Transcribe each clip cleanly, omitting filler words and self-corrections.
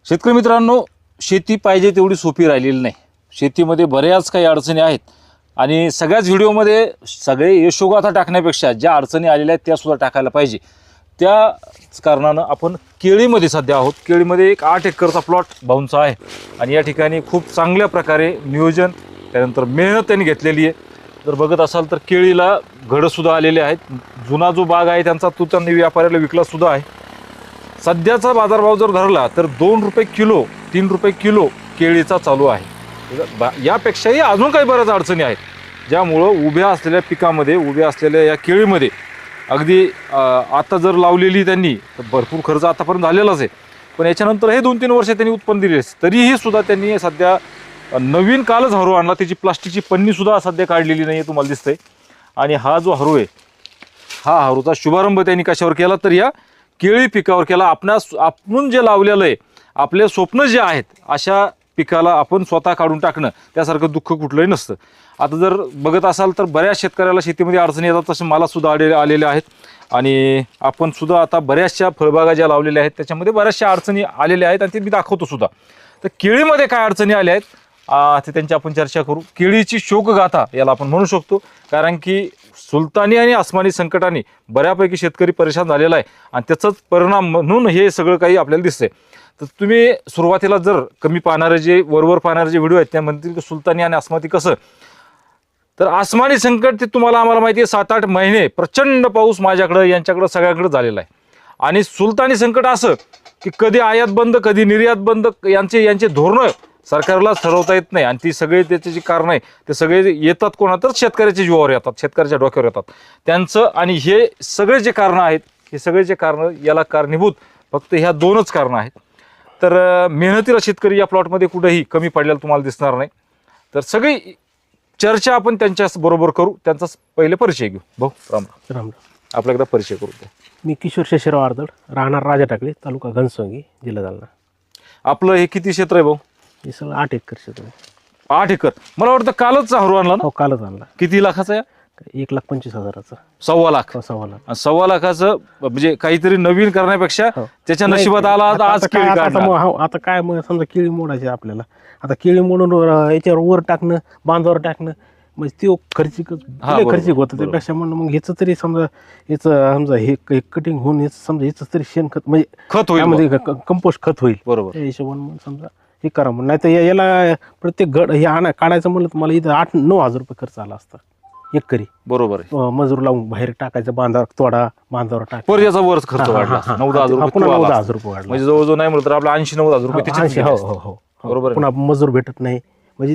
शेतकरी मित्रांनो, शेती पाहिजे तेवढी सोपी राहिलेली नाही. शेतीमध्ये बऱ्याच काही अडचणी आहेत आणि सगळ्याच व्हिडिओमध्ये सगळे यशोगाथा टाकण्यापेक्षा ज्या अडचणी आलेल्या आहेत त्या सुद्धा टाकायला पाहिजे. त्या कारणानं आपण केळीमध्ये सध्या आहोत. केळीमध्ये एक 8 एकरचा प्लॉट भाऊंचा आहे आणि या ठिकाणी खूप चांगल्या प्रकारे नियोजन त्यानंतर मेहनत त्यांनी घेतलेली आहे. जर बघत असाल तर केळीला घडंसुद्धा आलेले आहेत. जुना जो बाग आहे त्यांचा तो त्यांनी व्यापाऱ्याला विकलासुद्धा आहे. सध्याचा बाजारभाव जर धरला तर 2 रुपये किलो 3 रुपये किलो केळीचा चालू आहे. यापेक्षाही अजून काही बऱ्याच अडचणी आहेत ज्यामुळं उभ्या असलेल्या पिकामध्ये उभ्या असलेल्या या केळीमध्ये अगदी आता जर लावलेली त्यांनी तर भरपूर खर्च आतापर्यंत झालेलाच आहे. पण याच्यानंतर हे 2-3 वर्ष त्यांनी उत्पन्न दिले तरीही सुद्धा त्यांनी सध्या नवीन कालच हरू आणला. त्याची प्लास्टिकची पन्नीसुद्धा सध्या काढलेली नाही आहे, तुम्हाला दिसतंय. आणि हा जो हरू आहे हा हरूचा शुभारंभ त्यांनी कशावर केला तर या केळी पिकावर केला. आपण जे लावलेलं आहे आपले स्वप्न जे आहेत अशा पिकाला आपण स्वतः काढून टाकणं त्यासारखं दुःख कुठलंही नसतं. आता जर बघत असाल तर बऱ्याच शेतकऱ्याला शेतीमध्ये अडचणी येतात, तसे मला सुद्धा आलेल्या आहेत. आणि आपण सुद्धा आता बऱ्याचशा फळबागा ज्या लावलेल्या आहेत त्याच्यामध्ये बऱ्याचशा अडचणी आलेल्या आहेत आणि ते मी दाखवतो सुद्धा. तर केळीमध्ये काय अडचणी आल्या आहेत ते त्यांची आपण चर्चा करू. केळीची शोकगाथा याला आपण म्हणू शकतो, कारण की सुलतानी आणि आसमानी संकटाने बऱ्यापैकी शेतकरी परेशान झालेला आहे आणि त्याचाच परिणाम म्हणून हे सगळं काही आपल्याला दिसतंय. तर तुम्ही सुरुवातीला जर कमी पाहणारे जे वरवर पाहणारे जे व्हिडिओ आहेत त्या म्हणतील की सुलतानी आणि आसमानी कसं, तर आसमानी संकट ते तुम्हाला आम्हाला माहिती आहे 7-8 महिने प्रचंड पाऊस माझ्याकडं यांच्याकडं सगळ्याकडे झालेला आहे. आणि सुलतानी संकट असं की कधी आयात बंद कधी निर्यात बंद, यांचे धोरणं सरकारला ठरवता येत नाही. आणि ती सगळे त्याचे जे कारण आहे ते सगळे येतात कोणा तर शेतकऱ्याच्या जीवावर येतात, शेतकऱ्याच्या डोक्यावर येतात त्यांचं. आणि हे सगळे जे कारणं आहेत हे सगळे जे कारणं याला कारणीभूत फक्त ह्या 2च कारणं आहेत. तर मेहनतीला शेतकरी या प्लॉटमध्ये कुठेही कमी पडलेला तुम्हाला दिसणार नाही. तर सगळी चर्चा आपण त्यांच्या बरोबर करू. त्यांचा पहिले परिचय घेऊ. भाऊ राम राम. आपला एकदा परिचय करू द्या. मी किशोर शेषराव आर्दड, राहणार राजा टाकळी, तालुका घनसंगी, जिल्हा जालना. आपलं हे किती क्षेत्र आहे भाऊ? हे सगळं 8 एकर क्षेत्र आहे. 8 एकर. मला वाटतं कालच हरू आणला ना? हो, कालच आणला. किती लाखाचा आहे? 1,25,000चा. 1.25 लाख. 1.25 लाख. 1.25 लाखाचं म्हणजे काहीतरी नवीन करण्यापेक्षा त्याच्या नशिबात आला आज आता केळी काढणार. आता काय मग समजा केळी मोडायची आपल्याला. आता केळी मोडून याच्यावर वर टाकणं, बांधावर टाकणं म्हणजे ते खर्चिक होतं. त्यापेक्षा म्हणलं मग ह्याचं तरी समजा हे कटिंग होऊन याचं समजा ह्याचं तरी शेणखत म्हणजे खत होईल, कंपोस्ट खत होईल. बरोबर. त्या हिशोबाने समजा हे करा म्हणून. नाही तर याला प्रत्येक घड हे काढायचं म्हणलं तर मला इथं 8-9 हजार रुपये खर्च आला असता एकरी. बरोबर आहे. मजूर लावून बाहेर टाकायचं, बांधावर तोडा, बांधावर टाका. पर याचा वर खर्च वाढला 9-10 रुपये. 9-10 रुपये वाढला म्हणजे जवळजवळ नाही म्हणलं तर आपला 80-90 हजार रुपये. हो. बरोबर. पुन्हा मजूर भेटत नाही म्हणजे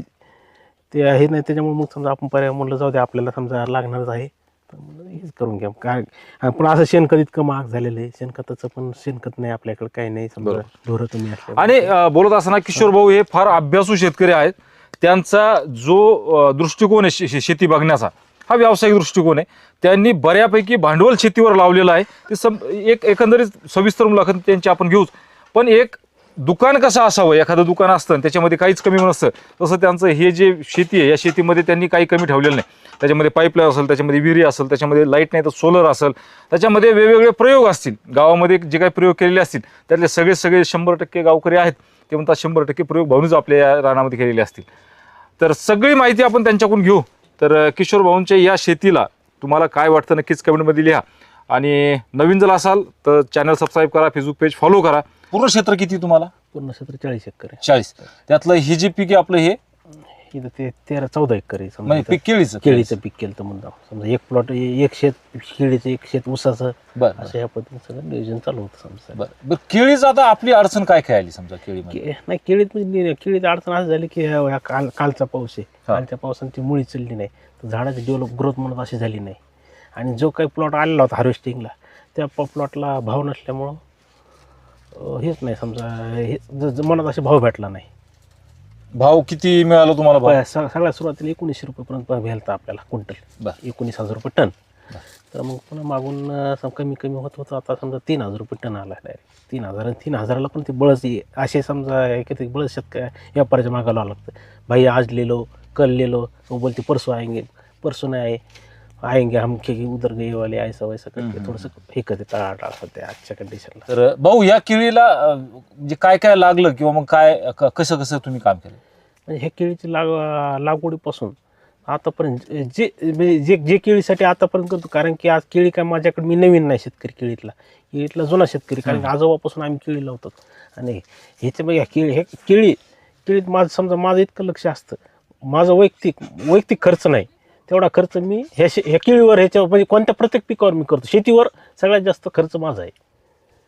ते आहे नाही. त्याच्यामुळे मग समजा आपण पर्याय म्हणलं जाऊ दे आपल्याला समजा लागणारच आहे तर म्हणलं हेच करून घ्या. काय पण असं शेणखत इतकं महाग झालेलं आहे. शेणखताचं पण शेणखत नाही आपल्याकडे, काही नाही समजा ढोरं कमी असले. आणि बोलत असताना किशोर भाऊ हे फार अभ्यासू शेतकरी आहेत. त्यांचा जो दृष्टिकोन आहे शेती बघण्याचा हा व्यावसायिक दृष्टिकोन आहे. त्यांनी बऱ्यापैकी भांडवल शेतीवर लावलेलं आहे. ते एकंदरीत सविस्तर मुलाखत त्यांची आपण घेऊच. पण एक दुकान कसं असावं, एखादं दुकान असतं त्याच्यामध्ये काहीच कमी नसतं, तसं त्यांचं हे जे शेती आहे या शेतीमध्ये त्यांनी काही कमी ठेवलेलं नाही. त्याच्यामध्ये पाईपलाईन असेल, त्याच्यामध्ये विहिरी असेल, त्याच्यामध्ये लाईट नाही तर सोलर असेल, त्याच्यामध्ये वेगवेगळे प्रयोग असतील. गावामध्ये जे काही प्रयोग केलेले असतील त्यातले सगळे 100% गावकरी आहेत ते म्हणतात 100% प्रयोग भाऊनीच आपल्या या रानामध्ये केलेले असतील. तर सगळी माहिती आपण त्यांच्याकडून घेऊ. तर किशोर भाऊंच्या या शेतीला तुम्हाला काय वाटतं नक्कीच कमेंटमध्ये लिहा. आणि नवीन जर असाल तर चॅनल सबस्क्राईब करा, फेसबुक पेज फॉलो करा. पूर्ण क्षेत्र किती तुम्हाला? पूर्ण क्षेत्र 40 एकर आहे. 40. त्यातलं हे जे पीक आहे आपलं हे इथं ते 13-14 एकर आहे समजा. म्हणजे पीक केळीचं पीक केलं तर म्हणता समजा एक प्लॉट, एक शेत केळीचं, एक शेत ऊसाचं, असं या पद्धतीने सगळं नियोजन चालू होतं समजा. बरं. केळीचं आता आपली अडचण काय काय आली समजा केळीमध्ये? नाही केळीत म्हणजे केळीची अडचण असं झाली की कालचा पाऊस आहे. कालच्या पावसाने ती मुळी चलली नाही तर झाडाची ग्रोथ म्हणत अशी झाली नाही. आणि जो काही प्लॉट आलेला होता हार्वेस्टिंगला त्या प्लॉटला भाव नसल्यामुळं हेच नाही समजा हे मनात असे भाव भेटला नाही. भाव किती मिळाला तुम्हाला? सगळ्यात सुरुवातीला 1900 रुपयेपर्यंत भेटता आपल्याला क्विंटल. 19,000 रुपये टन. तर मग पुन्हा मागून कमी होत होतं. आता समजा 3,000 रुपये टन आला डायरेक्ट. 3,000 आणि 3,000ला पण ते बळच असे समजा किती बळच शेतकरी व्यापाऱ्याच्या मागायला लागतं. भाई आज ले लो, कल ले लो, वो बोलते परसों आएंगे, परसों नाही आहे. आएंगे हम के उधर गए वाले ऐसा वैसा करके थोडंसं हे करते टाळाटाळ होते आजच्या कंडिशनला. तर भाऊ या केळीला म्हणजे काय काय लागलं किंवा मग काय कसं कसं तुम्ही काम केलं? म्हणजे ह्या केळीची लागवडीपासून आतापर्यंत जे म्हणजे जे केळीसाठी आतापर्यंत करतो, कारण की आज केळी काय माझ्याकडे मी नवीन नाही शेतकरी, केळीतला जुना शेतकरी, कारण की आजोबापासून आम्ही केळी लावतो. आणि ह्याच्यामध्ये केळीत माझं इतकं लक्ष असतं, माझं वैयक्तिक खर्च नाही तेवढा खर्च मी ह्या केळीवर ह्याच्या म्हणजे कोणत्या प्रत्येक पिकावर मी करतो. शेतीवर सगळ्यात जास्त खर्च माझा आहे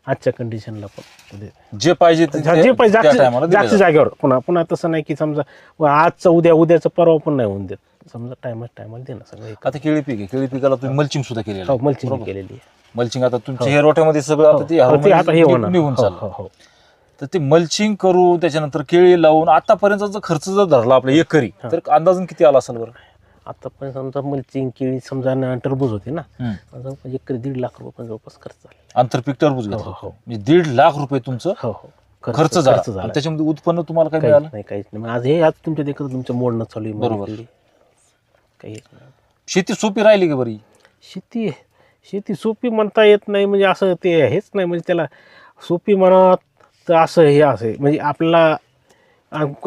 आजच्या कंडिशनला. पण जे पाहिजे जास्त जागेवर पुन्हा तसं नाही की समजा आजचं उद्याचं परवा पण नाही होऊन देत, समजा टायमाला देणं सगळं. आता केळी पीक आहे, केळी पिकाला तुम्ही मल्चिंग सुद्धा केलेलं आहे. मल्चिंग केलेली आहे. मल्चिंग आता तुमच्या हे रोट्यामध्ये सगळं आता ते निघून चाललं. तर ते मल्चिंग करून त्याच्यानंतर केळी लावून आतापर्यंतचा खर्च जर धरला आपल्या एकरी तर अंदाजून किती आला असेल बरं? आता पण समजा मल्चिंग केळी समजा टरबूज होते ना, एकरी 1.5 लाख रुपये पण जवळपास खर्च झाला. आंतरपीक टरबूज घेतलं म्हणजे 1.5 लाख रुपये तुमचं खर्च झाला. त्याच्यामध्ये उत्पन्न तुम्हाला काय मिळालं? नाही, काहीच नाही. आज तुमच्या देखत तुमचं मोडणं चालू आहे. बरोबर. काही शेती सोपी राहिली का बरी? शेती सोपी म्हणता येत नाही, म्हणजे असं ते हेच नाही, म्हणजे त्याला सोपी म्हणत तर असं हे असं म्हणजे आपल्याला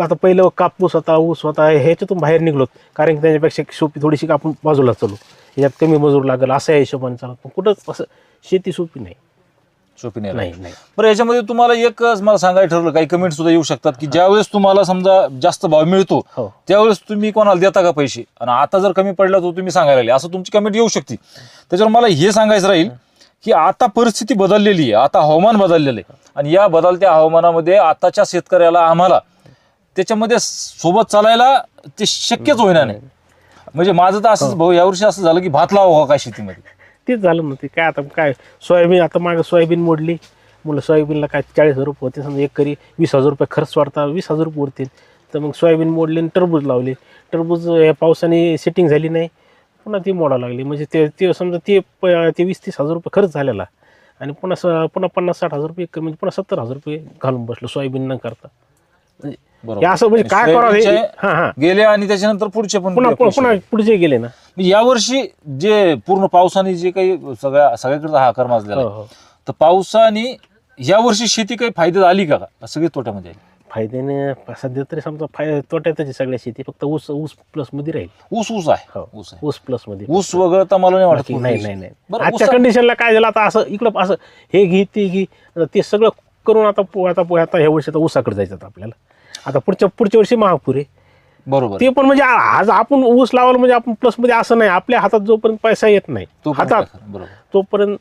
आता पहिलं कापूस होता, ऊस होता, ह्याच्यातून बाहेर निघलोत, कारण की त्याच्यापेक्षा सोपी थोडीशी आपण बाजूला चालू, ह्याच्यात कमी मजूर लागेल असं या हिशोबाने चालत. पण कुठंच असं शेती सोपी नाही. नाही. बरं, याच्यामध्ये तुम्हाला एक मला सांगायला ठरवलं, काही कमेंट सुद्धा येऊ शकतात की ज्यावेळेस तुम्हाला समजा जास्त भाव मिळतो त्यावेळेस तुम्ही कोणाला देता का पैसे, आणि आता जर कमी पडला तर तुम्ही सांगायला लागले, असं तुमची कमेंट येऊ शकते. त्याच्यावर मला हे सांगायचं राहील की आता परिस्थिती बदललेली आहे, आता हवामान बदललेलं आहे, आणि या बदलत्या हवामानामध्ये आताच्या शेतकऱ्याला आम्हाला त्याच्यामध्ये सोबत चालायला ते शक्यच होईना नाही. म्हणजे माझं तर असंच भाऊ, यावर्षी असं झालं की भात लावा काय शेतीमध्ये, तेच झालं ना. ते काय आता काय सोयाबीन, आता मागं सोयाबीन मोडली, मुलं सोयाबीनला काय 40,000 रुपये होते, समजा एकरी 20,000 रुपये खर्च वाढता, 20,000 रुपये उरतील. तर मग सोयाबीन मोडली आणि टरबूज लावले. टरबूज या पावसाने सेटिंग झाली नाही, पुन्हा ती मोडावं लागली. म्हणजे ते समजा ते 20-30,000 रुपये खर्च झालेला, आणि पुन्हा 50-60,000 रुपये एकरी, म्हणजे पुन्हा 70,000 रुपये घालून बसलो सोयाबीन न करता. म्हणजे असं म्हणजे काय करावं गेले, आणि त्याच्यानंतर पुढचे पण पुन्हा पुढचे गेले ना. यावर्षी जे पूर्ण पावसाने जे काही सगळ्याकडचा हाकार माजलेला आहे, तर पावसाने यावर्षी शेती काही फायदा झाली का? सगळी तोट्यामध्ये आली? फायद्याने सध्या तरी समजा तोट्यातच सगळ्या शेती, फक्त ऊस प्लस मध्ये राहील. ऊस आहे. ऊस प्लस मध्ये. ऊस वगळता मला नाही वाटत. नाही. आजच्या कंडिशनला काय झालं, आता असं इकडं असं हे घे ते घे, ते सगळं करून आता ह्या वर्षी आता ऊसाकडे जायचं आपल्याला. आता पुढच्या वर्षी महापूर आहे. बरोबर. ते पण म्हणजे आज आपण ऊस लावलं म्हणजे आपण प्लस मध्ये असं नाही, आपल्या हातात जोपर्यंत पैसा येत नाही तोपर्यंत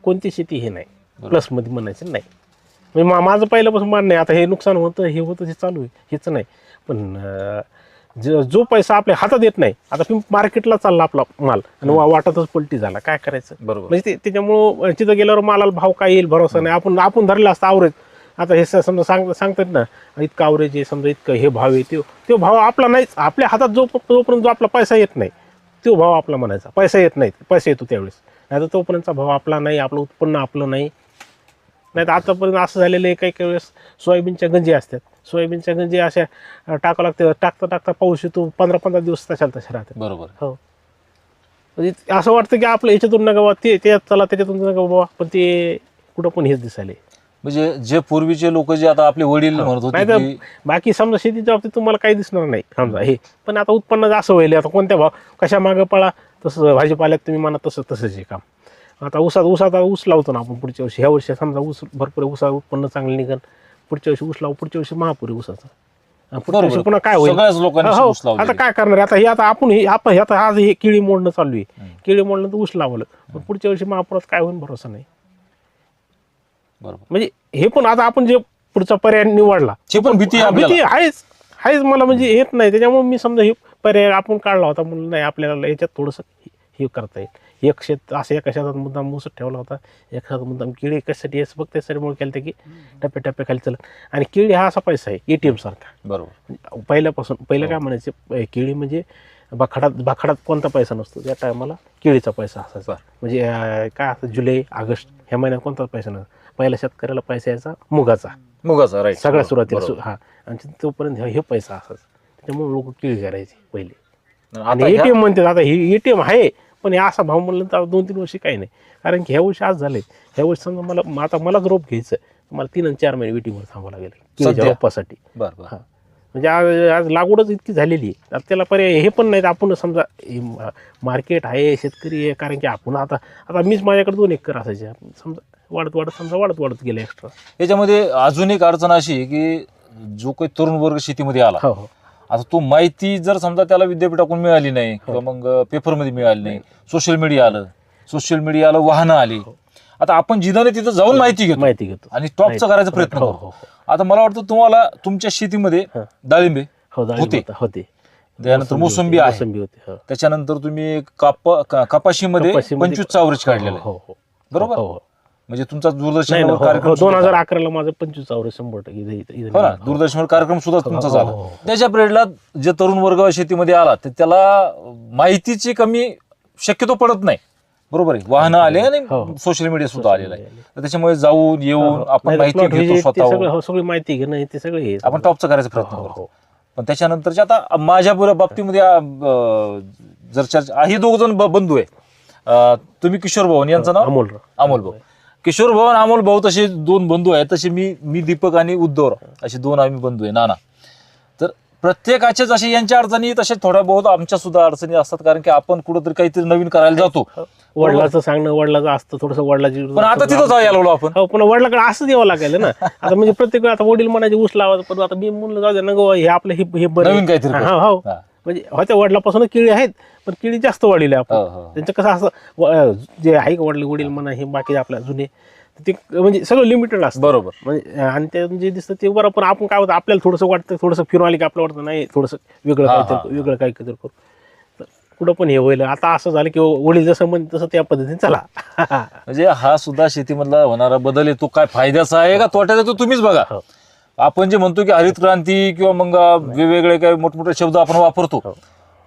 कोणती शेती हे नाही प्लस मध्ये म्हणायचं नाही. म्हणजे माझं पहिल्यापासून मान नाही, आता हे नुकसान होतं हे होतं हे चालू आहे हेच नाही, पण जो पैसा आपल्या हातात येत नाही, आता मार्केटला चालला आपला माल आणि वाटातच पलटी झाला, काय करायचं? बरोबर. म्हणजे त्याच्यामुळं तिथं गेल्यावर मालाला भाव काय येईल भरोसा नाही. आपण धरला असता आवरेज. आता हे समजा सांगतात ना, इतकं आवरेज आहे, समजा इतकं हे भाव आहे, तो भाव आपला नाहीच. आपल्या हातात जोपर्यंत जो आपला पैसा येत नाही तो भाव आपला म्हणायचा. पैसा येत नाही, पैसा येतो त्यावेळेस, नाही तर तोपर्यंतचा भाव आपला नाही, आपलं उत्पन्न आपलं नाही. तर आतापर्यंत असं झालेलं आहे, काही वेळेस सोयाबीनच्या गंजी असतात, सोयाबीनच्या गंजी अशा टाकावं लागते, टाकता पाऊस येतो, 15-15 दिवस तशा राहतात. बरोबर. हो, म्हणजे असं वाटतं की आपलं याच्यातून नका बाबा, ते चला त्याच्यातून नका बाबा, पण ते कुठं पण हेच दिसायले. म्हणजे जे पूर्वीचे लोक जे आता आपले वडील म्हणत होते, बाकी समजा शेतीच्या बाबतीत तुम्हाला काही दिसणार नाही समजा हे, पण आता उत्पन्न असं व्हायला, आता कोणत्या भाव कशा मागं पळा, तसं भाजीपाल्यात तुम्ही म्हणा तसंच आहे काम. आता ऊस लावतो ना आपण पुढच्या वर्षी, ह्या वर्षी समजा ऊस भरपूर, ऊसा उत्पन्न चांगलं निघन, पुढच्या वर्षी ऊस लावू, पुढच्या वर्षी महापूर ऊसाचं, पुढच्या वर्षी पुन्हा काय होईल? आता काय करणार? आता आपण आज हे केळी मोडणं चालू आहे, केळी मोडणं तर ऊस लावलं, पण पुढच्या वर्षी महापुरात काय होईल भरोसा नाही. बरोबर. म्हणजे हे पण आता आपण जे पुढचा पर्याय निवडला, भीती आहेच मला, म्हणजे येत नाही. त्याच्यामुळे मी समजा हे पर्याय आपण काढला होता, म्हणून नाही आपल्याला याच्यात थोडंसं हे करता येईल. एक शेत असं एका शेतात मुद्दाम ऊस ठेवला होता, एका शेतात मुद्दाम केळी कशासाठी फक्त त्याच्यामुळे केलं की टप्प्या खाली चालत. आणि केळी हा असा पैसा आहे ATM सारखा. बरोबर. पहिलं काय म्हणायचे, केळी म्हणजे बाखाडात कोणता पैसा नसतो, त्या टायमाला केळीचा पैसा असायचा. म्हणजे काय असं जुलै ऑगस्ट ह्या महिन्यात कोणता पैसा नसतो. पहिल्या शेतकऱ्याला पैसा यायचा मुगाचा राईट सगळ्यात सुरुवातीला, आणि तोपर्यंत हे पैसा असायचा, त्यामुळे लोक केळी करायचे पहिले. आणि ATM म्हणतात, आता ही ATM आहे, पण हे असा भाव म्हणलं तर 2-3 वर्षी काही नाही, कारण की ह्या वर्षी आज झाले. ह्या वर्षी समजा मलाच रोप घ्यायचं मला 3 आणि 4 महिने वेटिंगवर थांबावं लागेल केळीच्या रोपासाठी. बरं हां म्हणजे आज लागवडच इतकी झालेली आहे, आता त्याला पर्याय हे पण नाही. आपण समजा मार्केट आहे, शेतकरी आहे, कारण की आपण आता मीच माझ्याकडे 2 एकर असायचे, समजा वाढत गेलं एक्स्ट्रा. याच्यामध्ये अजून एक अडचण अशी आहे की जो काही तरुण वर्ग शेतीमध्ये आला, हो हो आता तो माहिती जर समजा त्याला विद्यापीठाकडून मिळाली नाही किंवा मग पेपरमध्ये मिळाली नाही, सोशल मीडियाला वाहनं आली, आता आपण जिथं तिथं जाऊन माहिती घेतो आणि टॉपचा करायचा प्रयत्न करतो. आता मला वाटतं तुम्हाला तुमच्या शेतीमध्ये डाळिंबे होते, त्यानंतर मोसंबी आहे, त्याच्यानंतर तुम्ही कपाशीमध्ये 25 ॲव्हरेज काढलेलं आहे, बरोबर? म्हणजे तुमचा दूरदर्शनवर कार्यक्रम 2011ला माझं 25 ॲव्हरेज 100% हो ना, दूरदर्शनवर कार्यक्रम सुद्धा तुमचा झाला. त्याच्या पिरियडला जे तरुण वर्ग शेतीमध्ये आला तर त्याला माहितीची कमी शक्यतो पडत नाही, बरोबर आहे? वाहनं आले आणि सोशल मीडिया सुद्धा आलेला आहे, तर त्याच्यामध्ये जाऊन येऊन आपण माहिती घेतो, स्वतः सगळी माहिती घेणं ते सगळे आपण टॉपचा करायचा प्रयत्न करतो. पण त्याच्यानंतरच्या आता माझ्या बाबतीमध्ये जर चर्चा, हे 2 जण बंधू आहे, तुम्ही किशोर भाऊ यांचं नाव अमोल भाऊ, किशोर भाऊ आणि अमोल भाऊ तसे 2 बंधू आहेत. तसे मी दीपक आणि उद्धवराव असे 2 आम्ही बंधू आहे, नाना. तर प्रत्येकाचे जसे यांच्या अडचणी तसे थोड्या बहुत आमच्या सुद्धा अडचणी असतात, कारण की आपण कुठंतरी काहीतरी नवीन करायला जातो. वडिलाचं सांगणं वडिलाचं असतं थोडंसं, वडिलाची पण आता तिथं जायला लागलो आपण. हो, पण वडिलाकडे असं द्यावं लागेल ना. आता म्हणजे प्रत्येक वेळा आता वडील म्हणायचे ऊस लावायचं, पण आता मी म्हणलं जाऊ दे ना गो, हे आपलं हे बरं नवीन काहीतरी हो म्हणजे होत्या वडिलापासून केळी आहेत, पण केळी जास्त वाढलेली आपण. त्यांचं कसं असं जे आहे का वडील म्हणा, हे बाकी आपल्या जुने ते म्हणजे सगळं लिमिटेड असतं, बरोबर. म्हणजे आणि ते जे दिसतं ते बरोबर. आपण काय होतं, आपल्याला थोडंसं वाटतं, थोडंसं फिरून आली की आपलं वाटतं नाही थोडंसं वेगळं काहीतरी करू, तर कुठं पण हे होईल. आता असं झालं की वडील जसं म्हणते तसं त्या पद्धतीने चला. म्हणजे हा सुद्धा शेतीमधला होणारा बदल आहे, तो काय फायद्याचा आहे का तोट्याचा तो तुम्हीच बघा. आपण जे म्हणतो की हरित क्रांती किंवा मग वेगवेगळे काही मोठमोठे शब्द आपण वापरतो,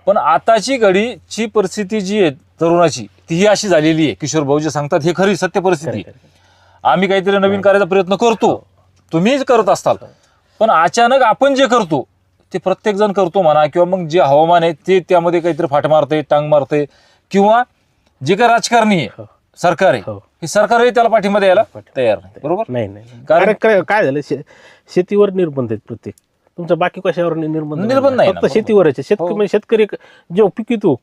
पण आताची घडीची परिस्थिती जी आहे तरुणाची, ती ही अशी झालेली आहे. किशोर भाऊ जे सांगतात हे खरी सत्य परिस्थिती आहे. आम्ही काहीतरी नवीन करायचा प्रयत्न करतो, तुम्हीच करत असताल, पण अचानक आपण जे करतो ते प्रत्येक जण करतो म्हणा, किंवा मग जे हवामान आहे ते त्यामध्ये काहीतरी फाट मारते, टांग मारते, किंवा जे काही राजकारणी आहे, सरकार आहे, हे सरकारही त्याला पाठिंबा द्यायला तयार नाही, बरोबर? नाही कारण काय झालं, शेतीवर निर्बंध आहेत प्रत्येक. तुमचं बाकी कशावर निर्बंध नाही, फक्त शेतीवरच. शेतकरी जो पिकितो,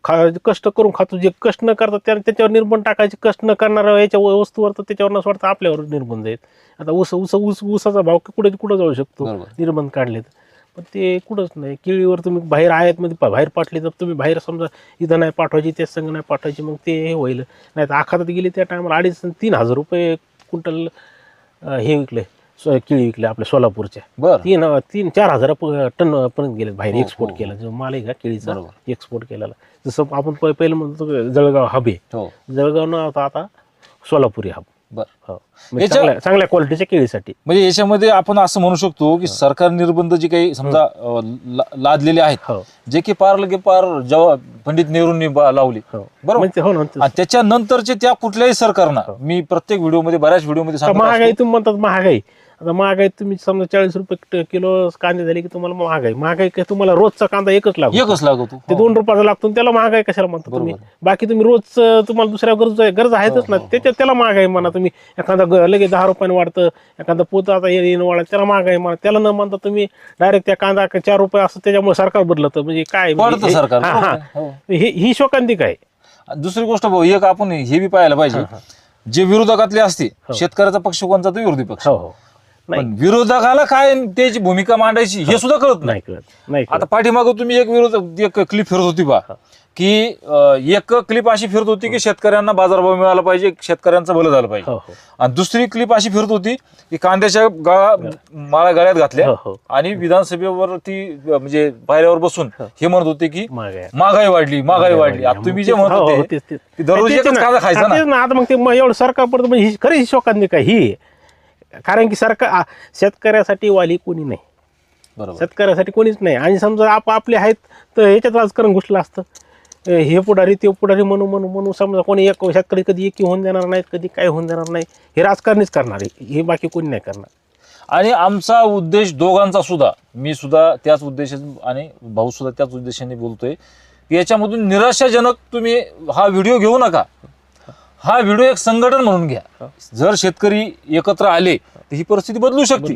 कष्ट करून खातो, जे कष्ट न करतात त्याच्यावर निर्बंध टाकायचे. कष्ट न करणाऱ्या याच्या वस्तूवर तर त्याच्यावर न वाटतं आपल्यावर निर्बंध आहेत. आता ऊसाचा भाव कुठं जाऊ शकतो, निर्बंध काढले तर, पण ते कुठंच नाही. केळीवर तुम्ही बाहेर आयात मध्ये बाहेर पाठली तर तुम्ही बाहेर समजा इथं नाही पाठवायची, त्या संघ नाही पाठवायची, मग ते हे होईल. नाही तर आखातात गेली त्या टायमाला 2,500-3,000 रुपये क्विंटल हे विकले, केळी विकले आपल्या सोलापूरच्या. 3-4 हजार टन पर्यंत गेले बाहेर, एक्सपोर्ट केला. जो माल आहे का केळीचा एक्सपोर्ट केलेला, जसं आपण पहिलं म्हणतो जळगाव हब आहे, जळगाव न आता सोलापुरी हब. चांगल्या क्वालिटीच्या केळीसाठी. म्हणजे याच्यामध्ये आपण असं म्हणू शकतो की सरकार निर्बंध जे काही समजा लादलेले आहेत, जे की पार जेव्हा पंडित नेहरूंनी लावली, बरोबर, त्याच्यानंतरचे त्या कुठल्याही सरकारनं, मी प्रत्येक व्हिडिओमध्ये बऱ्याच व्हिडिओमध्ये सांगतो, महागाई तुम्ही म्हणतात, महागाई आता महागाई तुम्ही समजा 40 रुपये किलो कांदे झाले की तुम्हाला महागाई काय, तुम्हाला रोजचा कांदा एकच लागतो, ते 2 रुपयाचा लागतो, त्याला महागाई कशाला म्हणता तुम्ही? बाकी तुम्ही रोज तुम्हाला दुसऱ्या गरज आहेतच ना, त्याला महागाई म्हणा तुम्ही. एखादा लगेच 10 रुपयाने वाढतं, एखादा पोतं आता येणं वाढत, त्याला महागाई म्हणा. त्याला न म्हणता तुम्ही डायरेक्ट त्या कांदा 4 रुपये असं त्याच्यामुळे सरकार बदलतं, म्हणजे काय ही शोकांतिक आहे. दुसरी गोष्ट भाऊ, एक आपण हे बी पाहायला पाहिजे, जे विरोधकातले असते, शेतकऱ्याचा पक्ष कोणता, तो विरोधी पक्ष. पण विरोधकाला काय त्याची भूमिका मांडायची हे सुद्धा कळत नाही. आता पाठीमागं तुम्ही एक क्लिप फिरत होती बा, की एक क्लिप अशी फिरत होती की शेतकऱ्यांना बाजारभाव मिळाला पाहिजे, शेतकऱ्यांचं भलं झालं पाहिजे, आणि दुसरी क्लिप अशी फिरत होती की कांद्याच्या माळा गळ्यात घातल्या आणि विधानसभेवरती म्हणजे पायऱ्यावर बसून हे म्हणत होते की महागाई वाढली. आता तुम्ही जे म्हणत होते दररोज एकच कांदा खायचा ना, आता मग ते एवढं सरकार पडतं, म्हणजे खरी शोकांतिक आहे ही. कारण की सरकार शेतकऱ्यासाठी वाली कोणी नाही, शेतकऱ्यासाठी कोणीच नाही. आणि समजा आपले आहेत तर ह्याच्यात राजकारण घुसलं असतं, हे पुढारी ते पुढारी म्हणून समजा कोणी एक शेतकरी कधी एकी होऊन देणार नाहीत, कधी काय होऊन देणार नाही, हे राजकारणीच करणार आहे, हे बाकी कोणी नाही करणार. आणि आमचा उद्देश दोघांचा सुद्धा, मी सुद्धा त्याच उद्देशाने आणि भाऊ सुद्धा त्याच उद्देशाने बोलतोय की याच्यामधून निराशाजनक तुम्ही हा व्हिडिओ घेऊ नका. हा व्हिडिओ एक संघटन म्हणून घ्या. जर शेतकरी एकत्र आले तर ही परिस्थिती बदलू शकते.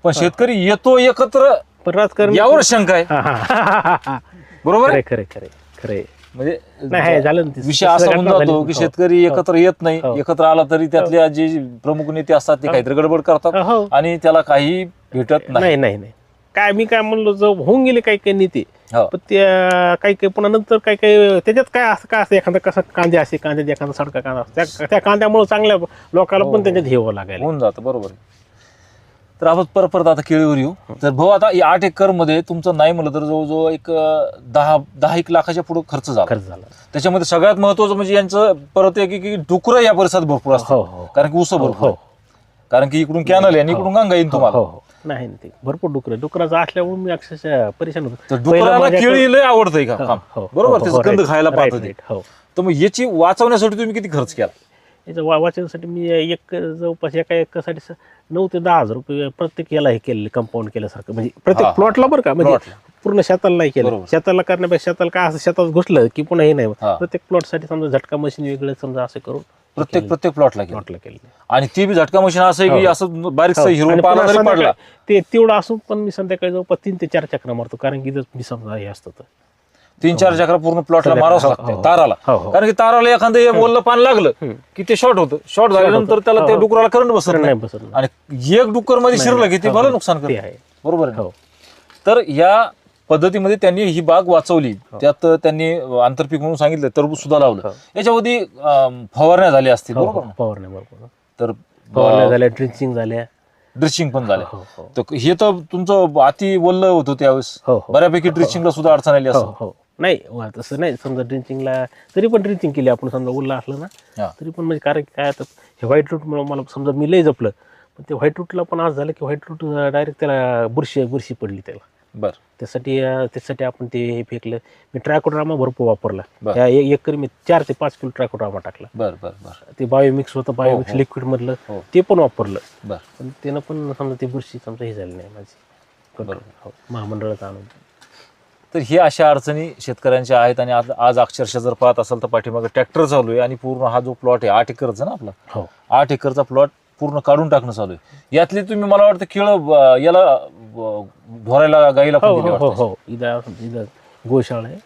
पण शेतकरी येतो एकत्र पण राजकारण यावर शंका आहे. बरोबर आहे? खरे खरे खरे म्हणजे नाही झालं ना ते. विषय असा होऊन जातो की शेतकरी एकत्र येत नाही. हो. एकत्र आला तरी त्यातले जे प्रमुख नेते असतात ते काहीतरी गडबड करतात हो. आणि त्याला काही भेटत नाही. नाही नाही नाही काय मी काय म्हणलो जो होऊन गेले काही काही नेते हो. पण त्या काही काही पुन्हा नंतर काही काही त्याच्यात काय असं एखादा कसा कांदे असे कांद्यात एखादा सडका कांदा असतो. त्या कांद्यामुळे चांगल्या लोकांना हो, पण हो. त्याच्यात हेवा लागायला. होऊन जातं. बरोबर आहे. तर आपण परत आता केळीवर येऊ. तर भाऊ आता 8 एकर मध्ये तुमचं नाही म्हणलं तर जवळजवळ एक 10-1 लाखाच्या पुढे खर्च झाला. खर्च झाला. त्याच्यामध्ये सगळ्यात महत्वाचं म्हणजे यांचं परत एक की डुकरं या परिसरात भरपूर हो असतात. हो कारण की ऊस भरपूर हो. आहे. कारण की इकडून कॅनल आहे आणि इकडून गंगा येईल तुम्हाला. हो हो नाही ते भरपूर डुकराचं असल्यामुळे मी अक्षरशः परेशान होतो. तर डुकराला केळी लय आवडतंय का काम? हो, बरोबर हो, त्याचं हो, गंध right, खायला right, पाहतं ते. right, हो. तर मग याची वाचवण्यासाठी तुम्ही किती खर्च केला? याचं वाचण्यासाठी मी एक जवळपास एका एकरसाठी 9 ते 10 हजार रुपये प्रत्येक याला हे केलेले कंपाऊंड केल्यासारखं म्हणजे हा, प्रत्येक हा. प्लॉटला बरं का म्हणजे प्लॉटला. पूर्ण शेताला नाही केलं. बरोबर. शेताला करण्यापेक्षा शेताला काय असं शेतात घुसलं की पुन्हा हे नाही होत. हा. प्रत्येक प्लॉटसाठी समजा झटका मशीन वेगळं समजा असं करून प्रत्येक प्लॉटला केलं. प्लॉटला केलं. आणि ती बी झटका मशीन असं आहे की हो. असं बारीकसा हो. हिरवा आणि पाला पुन्हा जरी पडला संध्याकाळी ते तेवढं असून पण मी संध्याकाळी जवळपास 3 ते 4 चक्र मारतो कारण की इथं मी समजा हे असतं तर 3-4 चक्र पूर्ण प्लॉटला मारावंच हो, लागतं हो. ताराला. हो, हो. कारण की ताराला एखादं हे ओलं पान लागलं की ते शॉर्ट होतं. शॉर्ट झाल्यानंतर त्याला हो, त्या हो. डुकराला करंट बसत नाही नाही. बसत नाही. आणि एक डुक्कर मध्ये शिरलं की ते हो, मला हो. नुकसान ते करतं. आहे. बरोबर आहे. हो तर या पद्धतीमध्ये त्यांनी ही बाग वाचवली. त्यात त्यांनी आंतरपीक म्हणून सांगितलं टरबूज सुद्धा लावलं. हो. याच्यामध्ये फवारण्या झाल्या असतील. हो, बरोबर हो. ना? फवारण्या बरोबर तर फवारण्या झाल्या ड्रिंचिंग झाल्या. ड्रिचिंग पण झालं. हो हो तर हे तर तुमचं अति वल्ल होतं त्यावेळेस. हो हो बऱ्यापैकी ड्रिचिंगला सुद्धा अडचण आली हो असं. हो नाही तसं नाही समजा ड्रिंचिंगला तरी पण ड्रिंचिंग केली आपण समजा उरला असलं ना हा. तरी पण म्हणजे कारण की काय आता हे व्हाईट रूट मला समजा मी लय जपलं पण ते व्हाईट रूटला पण आज झालं की व्हाईट रूट डायरेक्ट त्याला बुरशी पडली त्याला. बर त्यासाठी आपण ते हे फेकलं. मी ट्रायकोड्रामा भरपूर वापरला. बरं. त्या एकरी मी 4 ते 5 किलो ट्रायकोड्रामा टाकला. बर बर बर ते बायोमिक्स होतं बायोमिक्स हो. लिक्विड मधलं हो. ते पण वापरलं बर पण त्यानं पण समजा ती बुरशी समजा हे झाली नाही माझी. बरोबर. हो महामंडळात आणून तर हे अशा अडचणी शेतकऱ्यांच्या आहेत. आणि आज अक्षरशः जर पाहत असाल तर पाठीमागे ट्रॅक्टर चालू आहे आणि पूर्ण हा जो प्लॉट आहे 8 एकरचा ना आपला हो 8 एकरचा प्लॉट पूर्ण काढून टाकणं चालू आहे. यातली तुम्ही मला वाटतं केळं याला ढोरायला गाईला पण हो दिली हो हो वाटतं. हो इथं गोशाळा आहे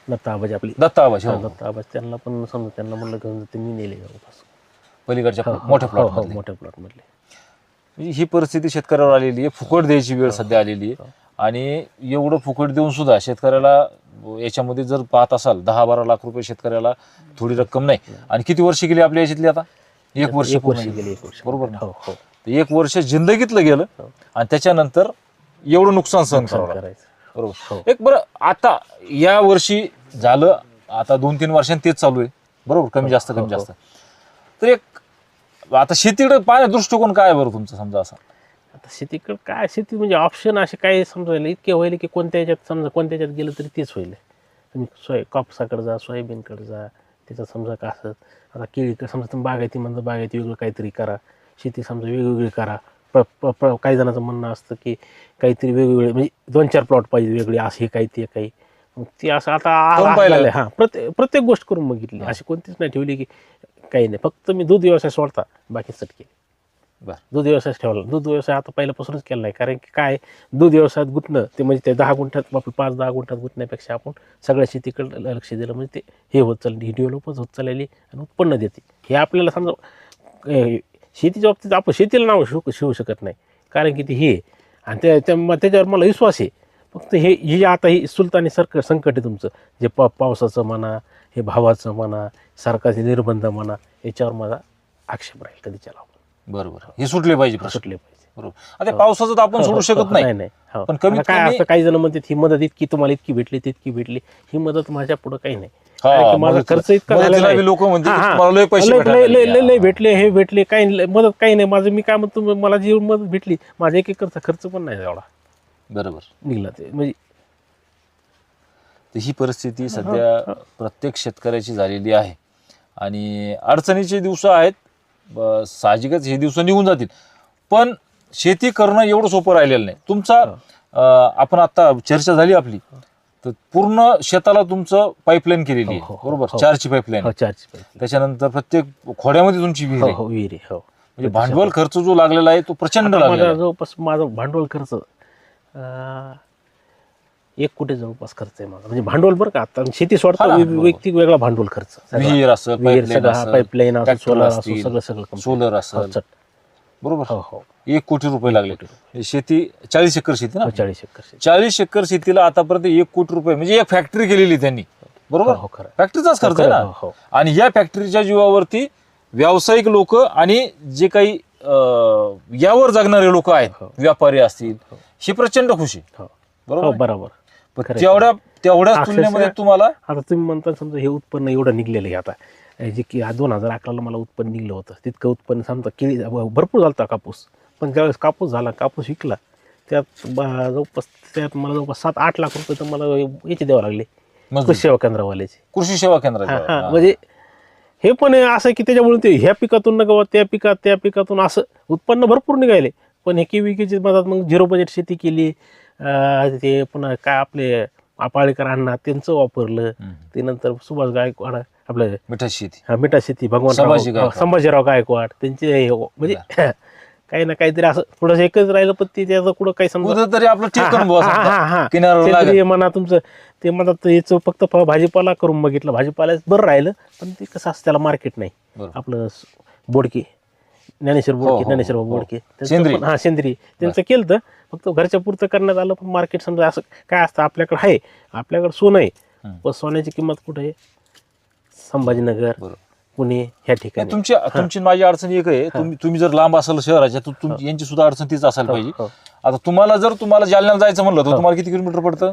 दत्ता आबाजी आपली दत्ता आबाजी, हो. दत्ता आबाज त्यांना पण समजा त्यांना म्हणलं घेऊन जाते मी नेले जवळपास पलीकडच्या हो, हो, मोठ्या हो, प्लॉट हो, मधले. मोठ्या प्लॉट मधले. म्हणजे ही परिस्थिती शेतकऱ्यावर आलेली आहे. फुकट द्यायची वेळ सध्या आलेली आहे. आणि एवढं फुकट देऊन सुद्धा शेतकऱ्याला याच्यामध्ये जर पाहत असाल 10-12 लाख रुपये शेतकऱ्याला थोडी रक्कम नाही. आणि किती वर्ष गेली आपल्या याच्यातली आता? 1 वर्ष एक पूर्ण वर्ष गेली. गेली 1 वर्ष बरोबर ना? हो हो 1 वर्ष जिंदगीतलं गेलं हो. आणि त्याच्यानंतर एवढं नुकसान सहन करावं लागलं. करायचं बरोबर. हो. एक बरं आता या वर्षी झालं आता 2-3 वर्षांनी तेच चालू आहे. बरोबर कमी जास्त कमी हो, जास्त. तर एक आता शेतीकडे पाहण्या दृष्टिकोन काय आहे बरं तुमचं समजा असा? आता शेतीकडे काय शेती म्हणजे ऑप्शन असे काय समजायला इतके होईल की कोणत्या ह्याच्यात समजा कोणत्या ह्याच्यात गेलं तरी तेच होईल. तुम्ही कापसाकडे जा सोयाबीनकडे जा त्याच्यात समजा का असं आता केळी समजा तुम्ही बागायती म्हणता बागायती वेगळं काहीतरी करा. शेती समजा वेगवेगळी करा. काही जणांचं म्हणणं असतं की काहीतरी वेगवेगळे म्हणजे 2-4 प्लॉट पाहिजे वेगळे असे काही ते काही मग ते असं करून आता पाहिलं. झालंय. हा प्रत्येक गोष्ट करून बघितली अशी कोणतीच नाही ठेवली की काही नाही फक्त मी दूध व्यवसाय सोडता बाकी सटके बर दूध व्यवसाय ठेवला. दूध व्यवसाय आता पहिल्यापासूनच केला नाही कारण की काय दूध व्यवसायात गुंतणं ते म्हणजे ते 10 गुंठ्यात आपलं 5-10 गुंठ्यात गुंतण्यापेक्षा आपण सगळ्या शेतीकडे लक्ष दिलं म्हणजे ते हे होत चालली ही डेव्हलपच होत चाललेली आणि उत्पन्न देते. हे आपल्याला समजा शेतीच्या बाबतीत आपण शेतीला नाव शिवू शकत नाही कारण की ते हे आणि त्याच्यावर मला विश्वास आहे. फक्त हे आता ही सुलतानी संकट आहे तुमचं जे पावसाचं म्हणा हे भावाचं म्हणा सरकारचे निर्बंध म्हणा याच्यावर माझा आक्षेप राहील कधीच्या लावून. बरोबर हे सुटले पाहिजे प्रश्न. सुटले पाहिजे. बरोबर. आता पावसाचं तर आपण सोडू शकत नाही. नाही हो. पण कमीत आता काय कमी- असतं काही जण म्हणतात ही मदत इतकी तुम्हाला इतकी भेटली तितकी भेटली ही मदत माझ्या पुढे काही नाही. हा, कारण की माझा खर्च इतका झालेला आहे. लोक म्हणते हा, हा. तुम्हाला लय पैसे लय- भेटायला लय- लय- लागले. लय भेटले हे भेटले काही मदत काही नाही माझं मी काय म्हणतो मला जी मदत भेटली माझा 1 एकरचा खर्च पण नाही एवढा बरोबर. निघला ते म्हणजे तर ही परिस्थिती सध्या प्रत्येक शेतकऱ्याची झालेली आहे. आणि अडचणीचे दिवस आहेत. साहजिकच हे दिवस निघून जातील. पण शेती करणं एवढं सोपं राहिलेलं नाही. तुमचा आपण आता चर्चा झाली आपली तर पूर्ण शेताला तुमचं पाईपलाईन केलेली आहे, हो, हो, बरोबर? हो. 4ची पाईपलाईन. हो, 4ची pipeline. त्याच्यानंतर प्रत्येक खोड्यामध्ये तुमची विहीर आहे. हो विहीर आहे. हो म्हणजे भांडवल खर्च जो लागलेला आहे तो प्रचंड आता लागलेला माझा आहे. जवळपास माझा भांडवल खर्च 1 कोटी जवळपास खर्च आहे माझा, म्हणजे भांडवल बरं का. आता शेती हा सोडता ना, बरोबर. वैयक्तिक वेगळा भांडवल खर्च. विहीर असेल, पाईपलाईन असो, tractor सोलार असो, असतील, सगळं complete. सोलर हो, असेल, चट. बरोबर? हो हो 1 कोटी रुपये लागले. शेती 40 एकर शेती ना, हो, 40 एकर शेती. 40 एकर शेतीला आतापर्यंत 1 कोटी रुपये, म्हणजे एक फॅक्टरी केलेली त्यांनी, बरोबर? हो, खरं. फॅक्टरीचाच खर्च आहे हो, ना. हो. आणि या फॅक्टरीच्या जीवावरती व्यावसायिक लोक आणि जे काही यावर जगणारे लोक आहेत, हो. व्यापारी असतील, हो. हे प्रचंड खुशी, हो. हो, बरोबर? बरोबर. पण खरं आहे. तेवढ्याच अक्षरशः- तुलनेमध्ये तुम्हाला आता तुम्ही म्हणता समजा हे उत्पन्न एवढं निघलेलं आहे आता, जे की 2011ला मला उत्पन्न निघलं होतं, तितकं उत्पन्न समजा केळी भरपूर झालता कापूस. पण ज्यावेळेस कापूस झाला, कापूस विकला, त्यात मला जवळपास 7-8 लाख रुपये तर मला याचे द्यावं लागले, मजूर. कृषी सेवा केंद्रावाल्याचे. कृषी सेवा हा, केंद्रात हा. म्हणजे हे पण आहे असं की त्याच्यामुळे ते ह्या पिकातून न गवत त्या पिकातून असं उत्पन्न भरपूर निघाले. पण हे केवीकेची मधात मग 0 बजेट शेती केली. ते पुन्हा काय आपले पाळीकर अण्णा त्यांचं वापरलं. ते नंतर सुभाष गायकवाड आपलं मिठाची शेती, मिठा शेती संभाजी गायकवाड. संभाजीराव गायकवाड त्यांचे म्हणजे काही ना काहीतरी असं थोडंसं एकच राहिलं, पण ते त्याचं कुठं काही समजा कुठंतरी आपलं टेकन बुवा समजा, किनाऱ्यावर सेंद्रिय लागेल. म्हणा तुमचं ते म्हणतात याचं फक्त भाजीपाला करून बघितलं, भाजीपाला बरं राहिलं, पण ते कसं असतं त्याला मार्केट नाही. बरोबर. आपलं बोडके ज्ञानेश्वर हो, बोडके, हो, ज्ञानेश्वर हो. बोडके त्यांचं सेंद्रिय. पण- सेंद्रिय त्यांचं केलं, तर फक्त घरच्या पुरतं करण्यात आलं. पण मार्केट समजा असं काय असतं, आपल्याकडे आहे, आपल्याकडे सोनं आहे, पण सोन्याची किंमत कुठे आहे? संभाजीनगर, बरोबर. पुणे ह्या ठिकाणी. तुमची माझी अडचण एक आहे, तुम्ही जर लांब असाल शहराच्या, तर यांची सुद्धा अडचण तीच असायला पाहिजे. हो. आता तुम्हाला जालन्याला जायचं म्हणलं तर तुम्हाला किती किलोमीटर पडतं?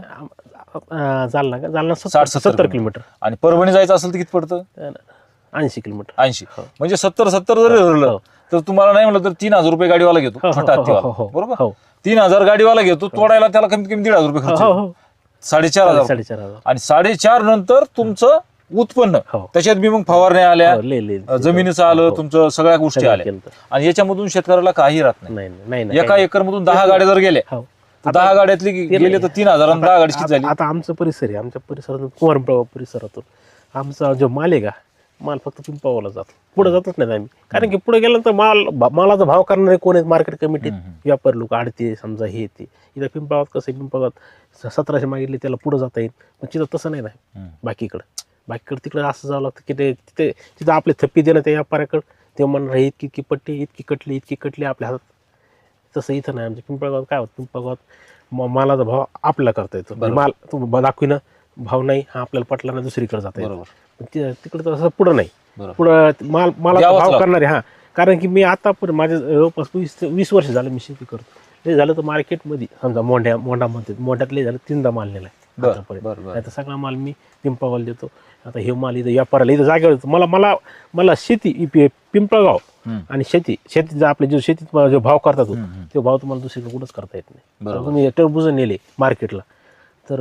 जालना 60-70 किलोमीटर. आणि परभणी जायचं असेल तर किती पडतं? 80 किलोमीटर. 80. म्हणजे 70 जरी धरलं हो. तर तुम्हाला नाही म्हणलं तर 3,000 रुपये गाडीवाला घेतो, हो, हो, छोटा हो, हत्तीवाला, हो, बरोबर? हो. 3,000 गाडीवाला घेतो, तोडायला त्याला कमीत कमी 1,500 रुपये खर्च हो, येतो. हो. 4,500. 4,500. आणि 4,500 नंतर तुमचं उत्पन्न, हो. त्याच्यात बी मग फवारण्या आल्या, हो, लय. जमिनीचं आलं, हो. तुमचं सगळ्या गोष्टी सगळं आल्या, केलं तर. आणि याच्यामधून शेतकऱ्याला काही राहत नाही. नाही एका एकर मधून 10 गाड्या जर गेल्या, हो. तर 10 गाड्यातली गेले तर 3,000 आणि 10 गाडी किती झाली? आता आमचा परिसर आहे, आमच्या परिसरातून कुमारप्रभा परिसरातून आमचा जो माल आहे का, माल फक्त पिंपळगावला जातो, पुढे जातच नाही आम्ही. कारण की पुढे गेल्यानंतर मालाचा भाव करणारे कोण आहेत? मार्केट कमिटीत व्यापारी लोक, आडते समजा, हे ते. इथं पिंपळगावात कसं आहे, पिंपळगावात 1700 मागितले त्याला पुढे जाता येईल, पण तिथं तसं नाही ना. बाकीकडे तिकडे असं जावं लागतं की तिथं आपले थप्पी देणं त्या व्यापाऱ्याकडे, ते म्हणणार इतकी पट्टी, इतकी कटली आपल्या हातात. तसं इथं नाही. आमच्या पिंपळगावात काय होतं, पिंपळगावात मालाचा भाव आपल्याला करता येतो. माल तुम्ही दाखविणं, भाव नाही, हा आपल्याला पटला ना, दुसरीकडे जाता येतो. पण तिकडे तर असं पुढं नाही. पुढं मालाचा भाव करणारे. हा, कारण की मी आता पण माझ्या जवळपास 20 वर्ष झालं मी शेती करतो. ते झालं तर मार्केटमध्ये समजा मोंढ्यातले झालं 3दा माल नेला आहे आतापर्यंत. आता सगळा माल मी पिंपळगावला देतो. आता हे माल इथं व्यापाराला इथं जागेवर येतो. मला शेती पिंपळगाव आणि शेतीचा आपले जो शेतीत जो भाव करतात तो भाव तुम्हाला दुसरीकडे कुठंच करता येत नाही. तुम्ही टरबूज नेले मार्केटला तर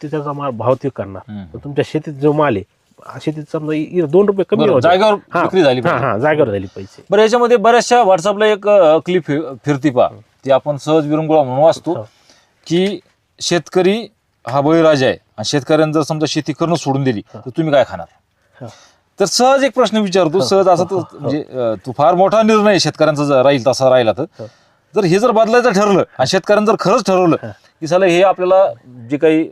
ते त्याचा माल भाव ते करणार. पण तुमच्या शेतीत जो माल आहे, शेतीत समजा 2 रुपये कमी होते, जागेवर विक्री झाली पाहिजे. जागेवर झाली पाहिजे. बरं, याच्यामध्ये बऱ्याचशा व्हॉट्सअपला एक क्लिप फिरती पहा, ती आपण सहज विरंगुळा म्हणून वाचतो की शेतकरी हा बळीराजा आहे, आणि शेतकऱ्यांनी जर समजा शेती करणं सोडून दिली तर तुम्ही काय खाणार? तर सहज एक प्रश्न विचारतो, सहज असा तो म्हणजे तो फार मोठा निर्णय शेतकऱ्यांचा जर राहील तसा राहिला तर, जर हे जर बदलायचं ठरलं आणि शेतकऱ्यांनी जर खरंच ठरवलं की साला हे आपल्याला जे काही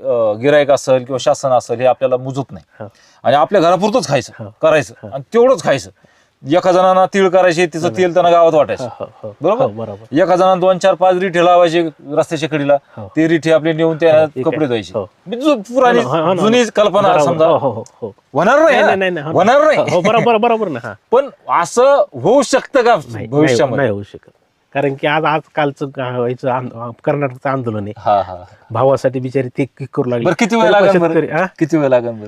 गिरायक असेल किंवा शासन असेल हे आपल्याला मुजत नाही, आणि आपल्या घरापुरतंच खायचं करायचं आणि तेवढंच खायचं. एका जणांना तीळ करायचे, तिचं तेल त्यांना गावात वाटायचं, बरोबर? एका जणांना 2-4-5 रिठे लावायचे रस्त्याच्या कडीला, ते रिठे आपले नेऊन त्या कपडे धुवायचे. पुराणी जुनी कल्पना समजा होणार नाही. बरोबर ना. पण असं होऊ शकतं का भविष्यामध्ये? नाही होऊ शकत. कारण की आजकालचं कर्नाटकचं आंदोलन आहे, भावासाठी बिचारी ते करू लागले. किती वेळ लागेल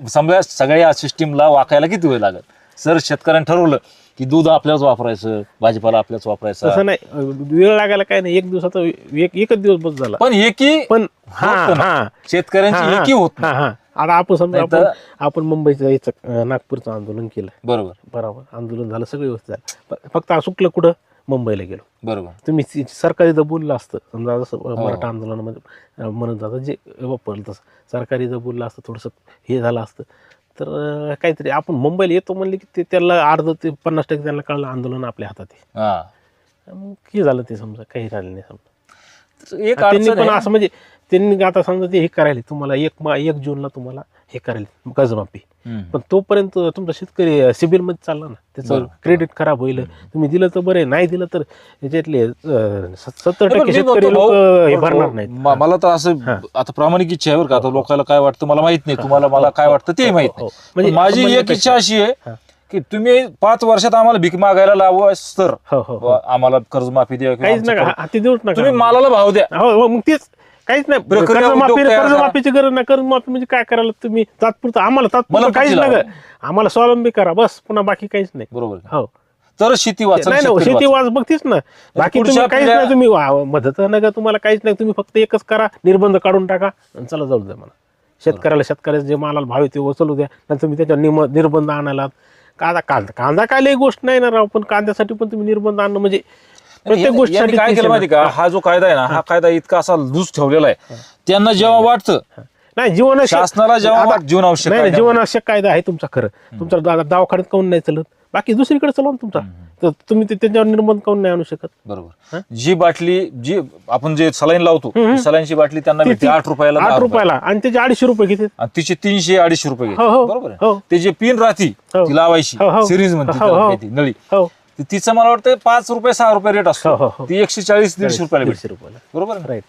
समजा सगळ्या सिस्टीमला वाकायला किती वेळ लागेल? सर, शेतकऱ्यांनी ठरवलं की दूध आपल्याच वापरायचं, भाजीपाला आपल्याच वापरायचं, तसं नाही. वेळ लागायला काय नाही, एक दिवसाचा एकच दिवस बस झाला. पण शेतकऱ्यांची एकी होत नाही. आता आपण समजा आपण मुंबईचं याचं नागपूरचं आंदोलन केलं, बरोबर, आंदोलन झालं, सगळं व्यवस्थित झालं. फक्त सुकलं कुठं? मुंबईला गेलो. बरोबर. तुम्ही सरकारी जर बोललं असतं समजा जसं मराठा आंदोलनामध्ये म्हणत जातं जे वापरलं तसं सरकारी जर बोललं असतं थोडंसं हे झालं असतं तर काहीतरी आपण मुंबईला येतो म्हणले की ते त्याला अर्ध ते 50% त्यांना कळलं आंदोलन आपल्या हातात आहे. हा, मग हे झालं ते समजा काही झालं नाही समजा. एक त्यांनी अडचण पण आहे. असं म्हणजे त्यांनी आता समजा ते हे करायला तुम्हाला 1 जूनला तुम्हाला हे करायला कर्जमाफी हम्म. पण तोपर्यंत तुमचा शेतकरी सिबिल मध्ये चालला ना त्याचं बरोबर. क्रेडिट खराब होईल. तुम्ही दिलं तर बरं नाही दिलं तर याच्यातले 70% नाही, पण मी शेतकरी म्हणतो लोक भाऊ, हे भरणार नाहीत. मला तर असं आता प्रामाणिक इच्छा आहे बरं का, आता लोकांना काय वाटतं मला माहित नाही, तुम्हाला मला काय वाटतं ते माहित नाही. म्हणजे माझी एक इच्छा अशी आहे की तुम्ही 5 वर्षात आम्हाला भीक मागायला लावू तर आम्हाला कर्जमाफी द्या किंवा काहीच आमचं नका ते देऊच नका तुम्ही मालाला भाव द्या. हो मग तेच काहीच नाही. प्रक्रिया उद्योग तयार करा. कर्जमाफीची गरज नाही. कर्जमाफी म्हणजे काय करायला तुम्ही तात्पुरतं आम्हाला मला तात्पुरतं काहीच पटलं. नका आम्हाला स्वावलंबी करा बस पुन्हा बाकी काहीच नाही. बरोबर. हो तर शेती वाचन, नाही शेतकरी शेती वाचन. वाच बघतीच ना बाकी पुढच्या तुम्ही काहीच पिढ्या- नाही. तुम्ही मदत नका तुम्हाला काहीच नाही. तुम्ही फक्त एकच करा निर्बंध काढून टाका आणि चला जाऊ द्या मला शेतकऱ्याला जे मालाला भाव आहे ते वसलू द्या. नंतर तुम्ही त्याच्यावर निर्बंध आणायला कांदा काय लई गोष्ट नाही ना राव पण कांद्यासाठी पण तुम्ही निर्बंध आणणं म्हणजे प्रत्येक यांनी गोष्टीसाठी काय केलं माहिती का, हा जो कायदा आहे ना हा कायदा इतका असा लूज ठेवलेला आहे. त्यांना जेव्हा वाटतं नाही जीवनावश्यक शासनाला जेव्हा जीवनावश्यक नाही कायदा- जीवनावश्यक कायदा आहे तुमचा खरं तुमचा दवाखान्यात काऊन नाही चालत बाकी दुसरीकडे चालवा ना तुमचा तर तुम्ही त्याच्यावर निर्बंध काऊन नाही आणू शकत. बरोबर. जी बाटली जी आपण जे सलाईन लावतो सलाईनची बाटली त्यांना भेटते 8 रुपयाला 10 8 आणि त्याचे 250 रुपये घेते. आणि तिचे 300-250 रुपये घेते. हो, हो. बरोबर आहे. हो. ते जे पिन राहती हो. ती लावायची हो, हो. सिरीज म्हणते हो, त्याला हो. माहिती, नळी हो तिचं मला वाटतं 5 रुपये 6 रुपये रेट हो, असतो हो, हो. ती 140-150 रुपयाला भेटते. 150 रुपयाला बरोबर आहे. राईट.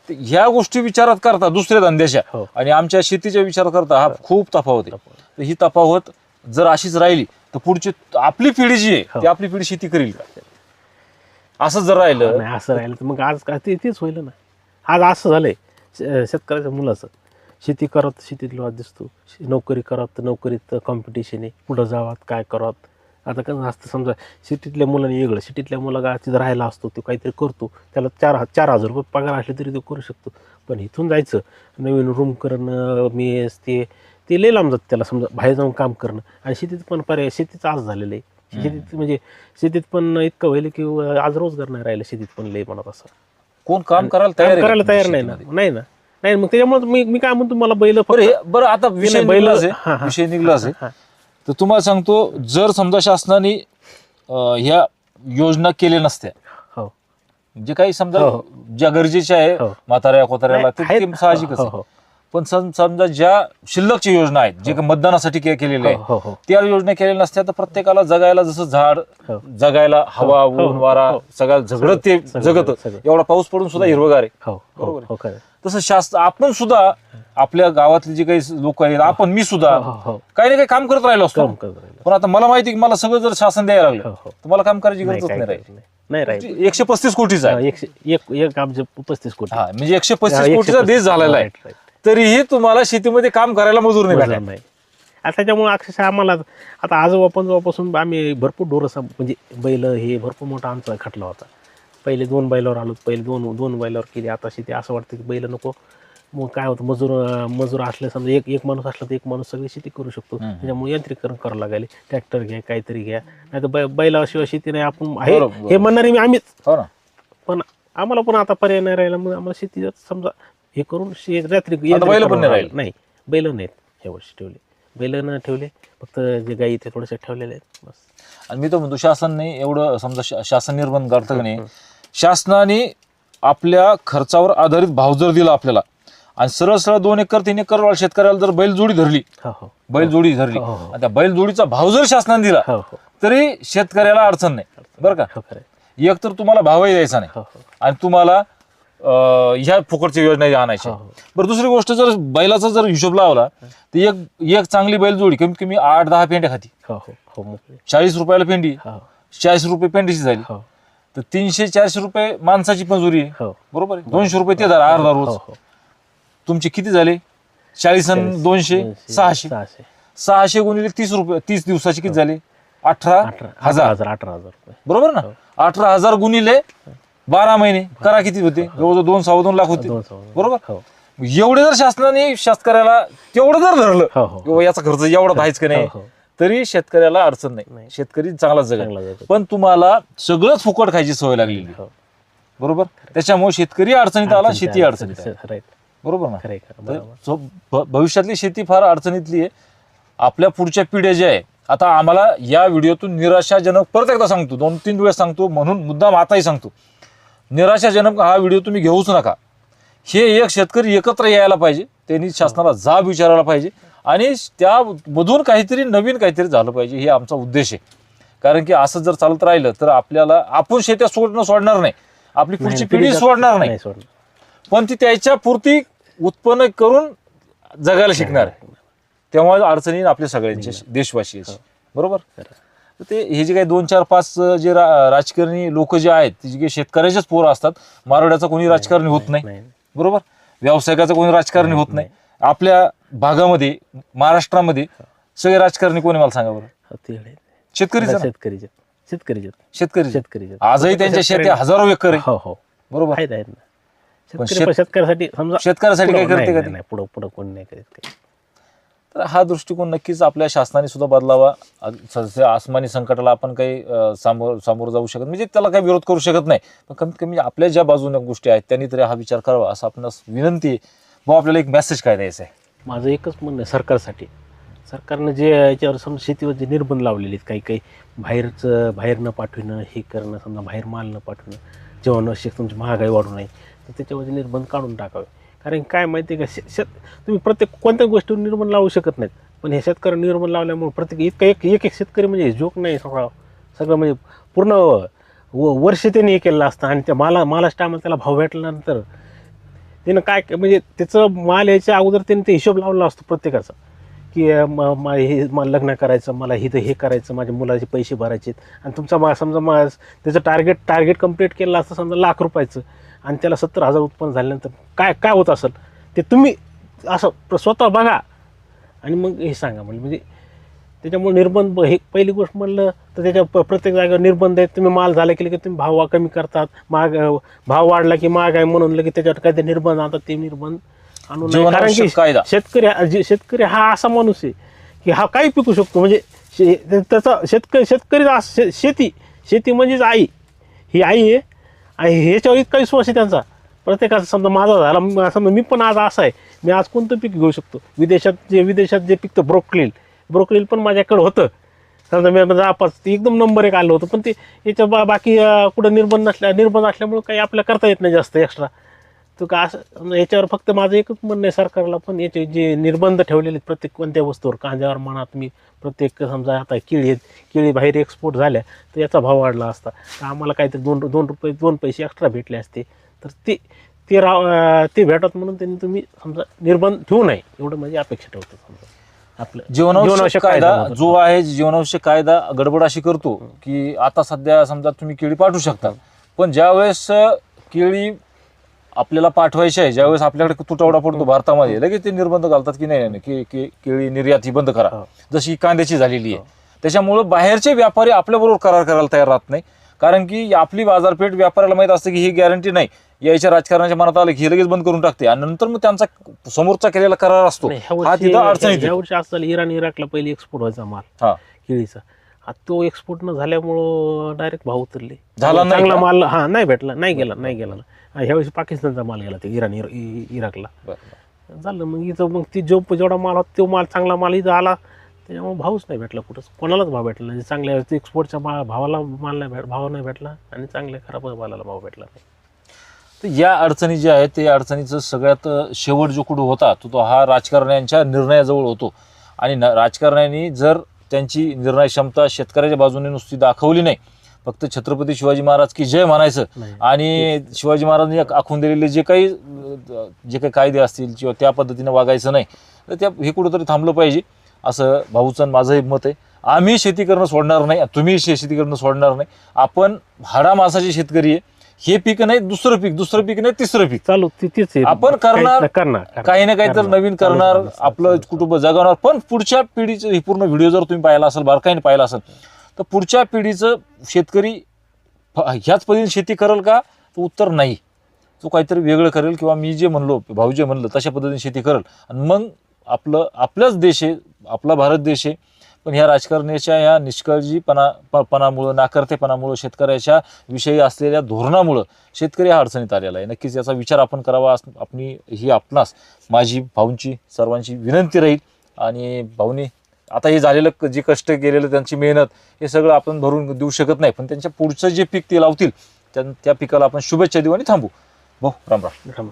तर ह्या गोष्टी विचारात करता दुसऱ्या धंद्याच्या हो. आणि आमच्या शेतीच्या विचार करता हा खूप तफावत आहे. तर ही तफावत जर अशीच राहिली तर पुढची आपली पिढी जी आहे ती आपली पिढी शेती करील का? असं जर राहिलं नाही असं राहिलं तर मग आज काय तेच होईल ना. आज असं झालंय शेतकऱ्याच्या मुलाचं शेती करत शेतीत वाद दिसतो नोकरी करत तर नोकरीत कॉम्पिटिशन आहे पुढं जावात काय करत. आता कसं असतं समजा सिटीतल्या मुलांनी वेगळं सिटीतल्या मुलाला तिथं राहायला असतो तो काहीतरी करतो त्याला 4,000 रुपये पगार असले तरी तो करू शकतो. पण इथून जायचं नवीन रूम करणं मेस ते लय लांब जातं त्याला समजा बाहेर जाऊन काम करणं. आणि शेतीत पण पर्याय शेतीचं आज झालेलं आहे. शेतीत म्हणजे शेतीत पण इतकं व्हायला की आज रोजगार नाही राहिलं शेतीत पण लय म्हणत असं कोण काम करायला तयार आहे का करायला तयार नाही ना शेतीमध्ये? नाही ना नाही मग त्याच्यामुळे मी काय म्हणतो मला बैल बरं आता विषय बैल- निघलाच आहे. हा, हा. विषय निघलाच आहे. हा. तर तुम्हाला सांगतो जर समजा शासनाने ह्या योजना केल्या नसत्या हो जे काही समजा हो. ज्या गरजेच्या आहे हो. म्हाताऱ्या कोताऱ्याला ते आहेत. साहजिकच हो, आहे. हो, पण समजा ज्या शिल्लकच्या योजना आहेत जे काही मतदानासाठी केलेल्या हो, हो, हो. आहेत त्या योजना केलेल्या नसत्या तर प्रत्येकाला जगायला जसं झाड हो. जगायला हवा हो, हो, ऊन वारा हो. सगळं झगडत ते सगळं, जगत सगळं. एवढा पाऊस पडून सुद्धा हिरवगार आहे. हो बरोबर आहे. हो खरं. तसं आपण सुद्धा आपल्या गावातले जे काही लोक आहेत आपण मी सुद्धा हो, हो. काही ना काही काम करत राहिलो असतो. काम करत राहिलो. पण आता मला माहिती आहे की मला सगळं जर शासन द्यायला लागलं हो, हो. तर मला काम करायची नाही गरजच काय नाही करायचं राहील. नाही राहील. 135 कोटीचा आहे. एक अब्ज 35 कोटी हा म्हणजे 135 हा, कोटीचा देश झालेला आहे. Right, right. तरीही तुम्हाला शेतीमध्ये काम करायला मजूर नाही मजा भेटणार. नाही. आता त्याच्यामुळे अक्षरशः आम्हाला आता आजोबापासून आम्ही भरपूर ढोरं म्हणजे बैल हे भरपूर मोठा आमचा खटला होता. पहिले 2 बैलावर आलो पहिले दोन बैलावर केली. आता शेती असं वाटतं की बैल नको मग काय होतं मजूर असले समजा एक माणूस असला तर एक माणूस सगळी शेती करू शकतो. त्याच्यामुळे यांत्रिकरण करावं लागेल ट्रॅक्टर घ्या काहीतरी घ्या नाही तर बैलाशिवाय शेती नाही आपण आहे बरोबर. हे म्हणणारे मी आम्हीच हो ना. पण आम्हाला पण आता पर्याय नाही राहिला मग आम्हाला शेती समजा हे करून रात्री बैल पण नाही राहिले. नाही बैल नाहीत ह्या वर्षी ठेवले बैल न ठेवले फक्त जे गाई ते थोडेसे ठेवलेले आहेत बस. आणि मी तर म्हणतो शासनाने एवढं समजा शासन निर्बंध करतं की नाही शासनाने आपल्या खर्चावर आधारित भाव जर दिला आपल्याला आणि सरळ 2 एकर 3 एकर शेतकऱ्याला जर बैलजोडी धरली हो हो बैलजोडी धरली हो, हो. आणि त्या बैलजोडीचा भाव जर शासनाने दिला हो हो तरी शेतकऱ्याला अडचण नाही बरं का. हो खरं आहे. एक तर तुम्हाला भावही द्यायचा नाही हो हो आणि तुम्हाला ह्या फुकटच्या योजना आणायच्या. हो, हो. बरं दुसरी गोष्ट जर बैलाचा जर हिशोब लावला तर एक चांगली बैलजोडी कमीत कमी 8-10 पेंड्या खाती. हो हो हो मोकळे. 40 रुपयाला पेंडी हो 40 रुपये पेंडीची झाली हो तर 300-400 रुपये माणसाची मजुरी आहे. हो बरोबर आहे. 200 रुपये ते धरा अर्धा रोज. हो हो तुमचे किती झाले 40 आणि 200 600 600 गुणिले 30 रुपये 30 दिवसाचे किती झाले 18,000 18,000 रुपये. बरोबर ना. 18,000 गुणिले 12 महिने करा किती होते जवळजवळ 2-2.25 लाख होते. 2 बरोबर. हो एवढे जर शासनाने शेतकऱ्याला तेवढं जर धरलं हो हो किंवा याचा खर्च एवढा व्हायच का नाही हो, हो. तरी शेतकऱ्याला अडचण नाही, नाही. शेतकरी चांगला जगेल. चांगला जातो. पण तुम्हाला सगळंच फुकट खायची सवय लागलेली आहे. हो. बरोबर, त्याच्यामुळे शेतकरी अडचणीत आला, शेती अडचणीत आली. राईट. बरोबर ना. खरंय, तर बरोबर. भविष्यातली शेती फार अडचणीतली आहे. आपल्या पुढच्या पिढ्या ज्या आहे, आता आम्हाला या व्हिडिओतून निराशाजनक, परत एकदा सांगतो, 2-3 वेळेस सांगतो, म्हणून मुद्दाम आताही सांगतो, निराशाजनक हा व्हिडिओ तुम्ही घेऊच नका. हे एक शेतकरी एकत्र यायला पाहिजे, त्यांनी शासनाला जाब विचारायला पाहिजे आणि त्यामधून काहीतरी नवीन काहीतरी झालं पाहिजे, हे आमचा उद्देश आहे. कारण की असं जर चालत राहिलं तर आपल्याला, आपण शेत्या सोडणार नाही, आपली पुढची पिढी सोडणार नाही, पण ती त्याच्या पुरती उत्पन्न करून जगायला शिकणार आहे. तेव्हा अडचणी आपल्या सगळ्यांच्या देशवासीयांची. बरोबर. तर ते हे जे काही 2-4-5 जे राजकारणी लोक जे आहेत, ते जे शेतकऱ्याचेच पोरं असतात. मारवाड्याचा कोणी राजकारणी होत नाही. बरोबर. व्यावसायिकाचं कोणी राजकारणी होत नाही. आपल्या भागामध्ये, महाराष्ट्रामध्ये सगळे राजकारणी कोणी, मला सांगा बरं. शेतकरी आजही त्यांच्या शेती हजारो एकर आहे. हो हो, बरोबर. शेतकऱ्यासाठी समजा, शेतकऱ्यासाठी काय करते का? नाही, पुढं पुढं कोण नाही करीत. तर हा दृष्टिकोन नक्कीच आपल्या शासनाने सुद्धा बदलावा. सध्या आसमानी संकटाला आपण काही सामोरं जाऊ शकत, म्हणजे त्याला काही विरोध करू शकत नाही, पण कमीत कमी आपल्या ज्या बाजूने गोष्टी आहेत त्यांनी तरी हा विचार करावा, असं आपणास विनंती आहे. भाऊ, आपल्याला एक मेसेज काय द्यायचा आहे? माझं एकच म्हणणं आहे सरकारसाठी. सरकारनं जे याच्यावर समजा शेतीवर जे निर्बंध लावलेले आहेत, काही बाहेर न पाठवणं, हे करणं, समजा बाहेर माल न पाठवणं, जेवणावश्यक तुमची महागाई वाढू नये, तर त्याच्यावर निर्बंध काढून टाकावे. कारण काय माहिती आहे का, तुम्ही प्रत्येक कोणत्या गोष्टीवर निर्बंध लावू शकत नाहीत, पण हे शेतकरी निर्बंध लावल्यामुळे प्रत्येक एक शेतकरी म्हणजे जोक नाही, सगळं म्हणजे पूर्ण वर्ष त्यांनी हे केलेलं असतं आणि त्या मालाच टायमाला त्याला भाव भेटल्यानंतर त्यानं काय म्हणजे त्याचं माल यायच्या अगोदर त्यांनी ते हिशोब लावला असतो प्रत्येकाचा, की हे मला लग्न करायचं, मला हे करायचं, माझ्या मुलाचे पैसे भरायचे, आणि तुमचा समजा त्याचं टार्गेट कंप्लीट केलं असतं समजा ₹1,00,000 आणि त्याला 70,000 उत्पन्न झाल्यानंतर काय होत असेल ते तुम्ही असं स्वतः बघा आणि मग हे सांगा. म्हणजे त्याच्यामुळे निर्बंध, हे पहिली गोष्ट म्हणलं तर त्याच्या प्रत्येक जागेवर निर्बंध आहेत. तुम्ही माल झाला की तुम्ही भाव कमी करतात, भाव वाढला की महाग आहे म्हणून लगेच त्याच्यावर काहीतरी निर्बंध आणतात. ते निर्बंध आणून, कारण की शेतकरी हा असा माणूस आहे की हा काही पिकू शकतो. म्हणजे त्याचा शेतकरी शेती म्हणजेच आई, ही आई आहे आणि ह्याच्यावर इतका विश्वास आहे त्यांचा प्रत्येकाचा. समजा माझा झाला, समजा मी पण आज असा आहे, मी आज कोणतं पीक घेऊ शकतो. विदेशात जे पिकतं ब्रोकलील पण माझ्याकडे होतं, समजा मी एकदम नंबर 1 आलं होतं, पण ते याच्या बाकी कुठं निर्बंध असल्यामुळे काही आपल्याला करता येत नाही जास्त एक्स्ट्रा. तो का असं याच्यावर फक्त माझं एकच म्हणणं आहे सरकारला, पण याचे जे निर्बंध ठेवलेले प्रत्येक कोणत्या वस्तूवर, कांद्यावर म्हणा तुम्ही, प्रत्येक समजा आता केळी बाहेर एक्सपोर्ट झाल्या तर याचा भाव वाढला असता, तर आम्हाला काहीतरी 2 पैसे एक्स्ट्रा भेटले असते, तर ते भेटत म्हणून त्यांनी तुम्ही समजा निर्बंध ठेवू नये, एवढं माझी अपेक्षा ठेवतो. समजा आपलं जीवनावश्यक कायदा जो आहे, जीवनावश्यक कायदा गडबड अशी करतो की आता सध्या समजा तुम्ही केळी पाठवू शकता, पण ज्यावेळेस केळी आपल्याला पाठवायची आहे, ज्यावेळेस आपल्याकडे तुटवडा पडतो भारतामध्ये, लगेच ते निर्बंध घालतात की नाही केळी निर्यात ही बंद करा, जशी कांद्याची झालेली आहे. त्याच्यामुळं बाहेरचे व्यापारी आपल्याबरोबर करार करायला तयार राहत नाही, कारण की आपली बाजारपेठ व्यापाऱ्याला माहित असते की ही गॅरंटी नाही, यायच्या राजकारणाच्या मनात आलं की हे लगेच बंद करून टाकते, आणि नंतर मग त्यांचा समोरचा केलेला करार असतो, हा तिथं अडचणीत. यावर्षी असं इराकला पहिले एक्सपोर्ट व्हायचा माल केळीचा, तो एक्सपोर्ट न झाल्यामुळं डायरेक्ट भाव उतरले, चांगला माल नाही भेटला, नाही गेला ना. ह्यावेळेस पाकिस्तानचा माल गेला ते इराकला झालं. मग ती जेवढा माल होता तो चांगला माल इथं आला, त्याच्यामुळे भावच नाही भेटला, कुठंच कोणालाच भाव भेटला नाही. चांगल्या एक्सपोर्टच्या भावाला भाव नाही भेटला आणि चांगल्या खराब मालाला भाव भेटला नाही. तर या अडचणी ज्या आहेत, ते अडचणीचं सगळ्यात शेवट जो कुठं होता तो हा राजकारण्यांच्या निर्णयाजवळ होतो. आणि राजकारण्यांनी जर त्यांची निर्णय क्षमता शेतकऱ्याच्या बाजूने नुसती दाखवली नाही, फक्त छत्रपती शिवाजी महाराज की जय म्हणायचं आणि शिवाजी महाराजांनी आखून दिलेले जे काही कायदे असतील किंवा त्या पद्धतीने वागायचं नाही, तर हे कुठंतरी थांबलं पाहिजे, असं भाऊचं माझंही मत आहे. आम्ही शेती करणं सोडणार नाही, तुम्ही शेती करणं सोडणार नाही. आपण हाडा मासाचे शेतकरी आहे. हे पीक नाही दुसरं पीक नाही तिसरं पीक चालू तिथेच आपण करणार, काही ना काही तर नवीन करणार, आपलं कुटुंब जगवणार. पण पुढच्या पिढीचं हे पूर्ण व्हिडिओ जर तुम्ही पाहिला असेल, बारकाईने पाहिला असेल, तर पुढच्या पिढीचं शेतकरी ह्याच पद्धतीने शेती करेल का? तर उत्तर नाही. तो काहीतरी वेगळं करेल, किंवा मी जे म्हणलो, भाऊ जे म्हणलं तशा पद्धतीने शेती करेल. आणि मग आपलाच देश आहे, आपला भारत देश आहे, पण ह्या राजकारण्याच्या ह्या निष्काळजीपणामुळं नाकर्तेपणामुळं शेतकऱ्याच्या विषयी असलेल्या धोरणामुळं शेतकरी हा अडचणीत आलेला आहे. नक्कीच याचा विचार आपण करावा ही आपणास माझी भाऊंची सर्वांची विनंती राहील. आणि भाऊनी आता हे झालेलं जे कष्ट केलेलं त्यांची मेहनत हे सगळं आपण भरून देऊ शकत नाही, पण त्यांच्या पुढचं जे पीक ते लावतील त्या पिकाला आपण शुभेच्छा देऊ आणि थांबू. भाऊ राम राम. राम.